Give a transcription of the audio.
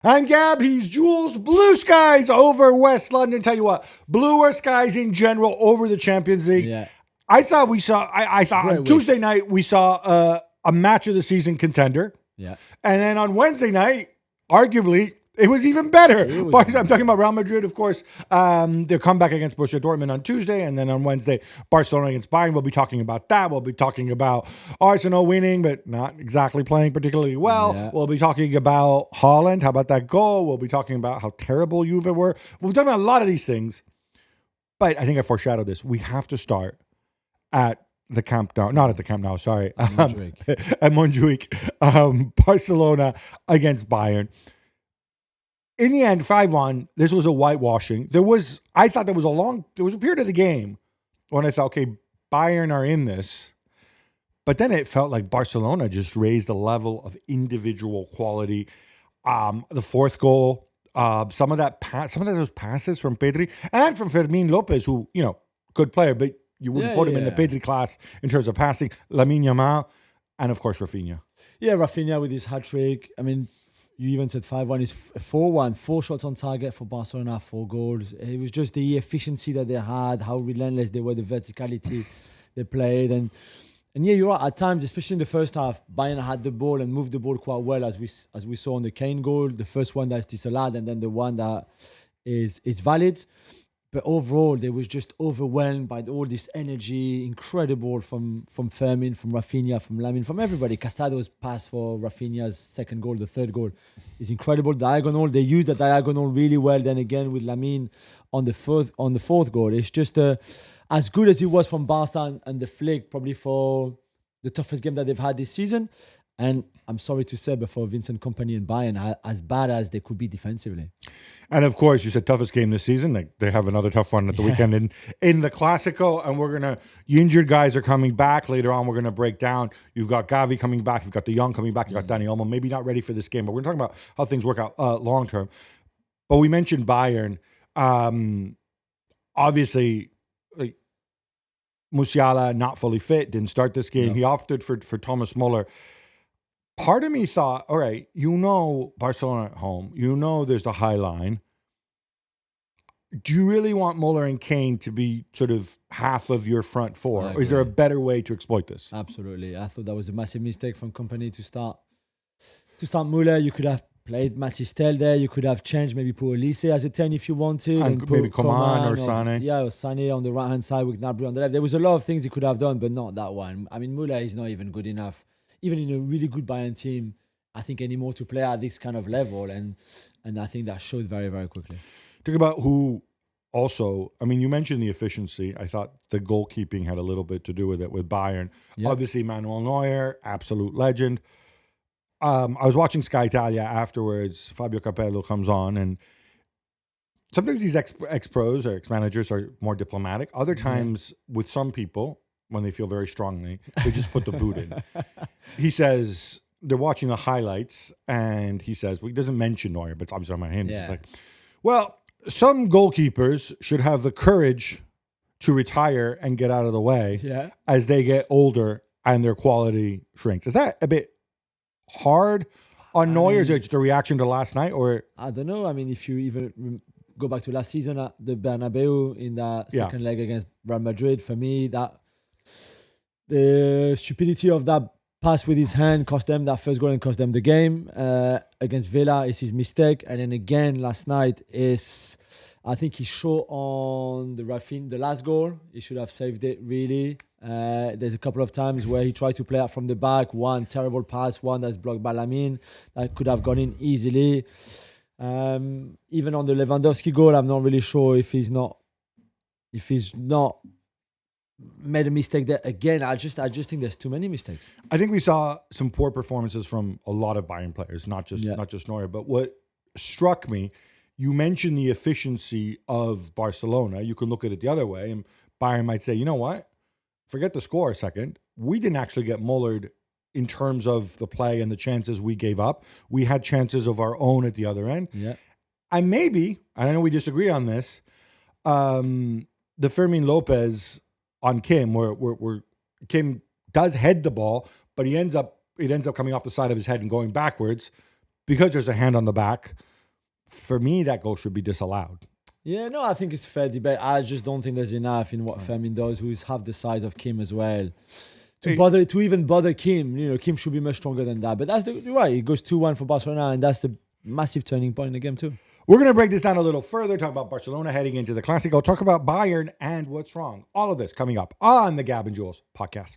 I'm Gab, he's Jules. Blue skies over West London. Tell you what, bluer skies in general over the Champions League. Yeah. I thought Great on week. Tuesday night we saw a match of the season contender. Yeah. And then on Wednesday night, arguably, it was even better. It was I'm talking about Real Madrid, of course. Their comeback against Borussia Dortmund on Tuesday, and then on Wednesday, Barcelona against Bayern. We'll be talking about that. We'll be talking about Arsenal winning, but not exactly playing particularly well. Yeah. We'll be talking about Haaland. How about that goal? We'll be talking about how terrible Juve were. We'll be talking about a lot of these things. But I think I foreshadowed this. We have to start at the Camp Nou. Not at the Camp Nou, sorry. Montjuic. At Montjuic. Barcelona against Bayern. In the end, 5-1, this was a whitewashing. I thought there was a period of the game when I thought, okay, Bayern are in this. But then it felt like Barcelona just raised the level of individual quality. The fourth goal, some of those passes from Pedri and from Fermin Lopez, who, good player, but you wouldn't put him in the Pedri class in terms of passing. Lamine Yamal, and of course, Rafinha. Yeah, Rafinha with his hat trick. I mean, you even said 5-1 is 4-1, 4 shots on target for Barcelona, 4 goals. It was just the efficiency that they had, how relentless they were, the verticality they played. And yeah, you're right. At times, especially in the first half, Bayern had the ball and moved the ball quite well, as we saw on the Kane goal, the first one that's disallowed, and then the one that is valid. But overall, they was just overwhelmed by all this energy, incredible from Fermin, from Rafinha, from Lamine, from everybody. Casado's pass for Rafinha's second goal, the third goal, is incredible. Diagonal, they used the diagonal really well. Then again with Lamine on the fourth goal, it's just as good as it was from Barca and the flick, probably for the toughest game that they've had this season. And I'm sorry to say, but for Vincent Kompany and Bayern, as bad as they could be defensively. And of course, you said toughest game this season. They have another tough one at the weekend in the Clásico, and the injured guys are coming back later on. We're gonna break down. You've got Gavi coming back. You've got De Jong coming back. You've got Dani Olmo, maybe not ready for this game, but we're talking about how things work out long term. But we mentioned Bayern. Obviously, like, Musiala not fully fit, didn't start this game. No. He opted for Thomas Muller. Part of me thought, all right, Barcelona at home, there's the high line. Do you really want Muller and Kane to be sort of half of your front four? Or is there a better way to exploit this? Absolutely. I thought that was a massive mistake from Kompany to start Muller. You could have played Matistel there. You could have changed, maybe put Elise as a 10 if you wanted. And put maybe Coman or Sané. Yeah, or Sané on the right-hand side with Gnabry on the left. There was a lot of things he could have done, but not that one. I mean, Muller is not even good enough. Even in a really good Bayern team, I think anymore to play at this kind of level. And I think that showed very, very quickly. Talk about who also, I mean, you mentioned the efficiency. I thought the goalkeeping had a little bit to do with it with Bayern. Yep. Obviously, Manuel Neuer, absolute legend. I was watching Sky Italia afterwards. Fabio Capello comes on, and sometimes these ex-pros or ex-managers are more diplomatic. Other times, with some people, when they feel very strongly, they just put the boot in. He says, they're watching the highlights, and he says, well, he doesn't mention Neuer, but it's obviously on my hand. He's like, well, some goalkeepers should have the courage to retire and get out of the way as they get older and their quality shrinks. Is that a bit hard on Neuer? Is it just a reaction to last night? Or I don't know. I mean, if you even go back to last season at the Bernabeu in that second leg against Real Madrid, for me, that the stupidity of that pass with his hand cost them that first goal and cost them the game. Against Villa is his mistake. And then again, last night I think he shot on the last goal. He should have saved it, really. There's a couple of times where he tried to play out from the back. One terrible pass, one that's blocked by Lamine. That could have gone in easily. Even on the Lewandowski goal, I'm not really sure if he's not made a mistake there. Again, I just think there's too many mistakes. I think we saw some poor performances from a lot of Bayern players, not just Neuer. But what struck me, you mentioned the efficiency of Barcelona. You can look at it the other way, and Bayern might say, you know what? Forget the score a second. We didn't actually get mullered in terms of the play and the chances we gave up. We had chances of our own at the other end. Yeah. And maybe, and I know we disagree on this, the Fermin Lopez on Kim, where Kim does head the ball, but it ends up coming off the side of his head and going backwards because there's a hand on the back. for me, that goal should be disallowed. Yeah, no, I think it's fair debate. I just don't think there's enough in what Firmino does, who's half the size of Kim as well. To even bother Kim, Kim should be much stronger than that. But you're right. It goes 2-1 for Barcelona, and that's the massive turning point in the game too. We're going to break this down a little further, talk about Barcelona heading into the Clásico, talk about Bayern and what's wrong. All of this coming up on the Gab and Jules podcast.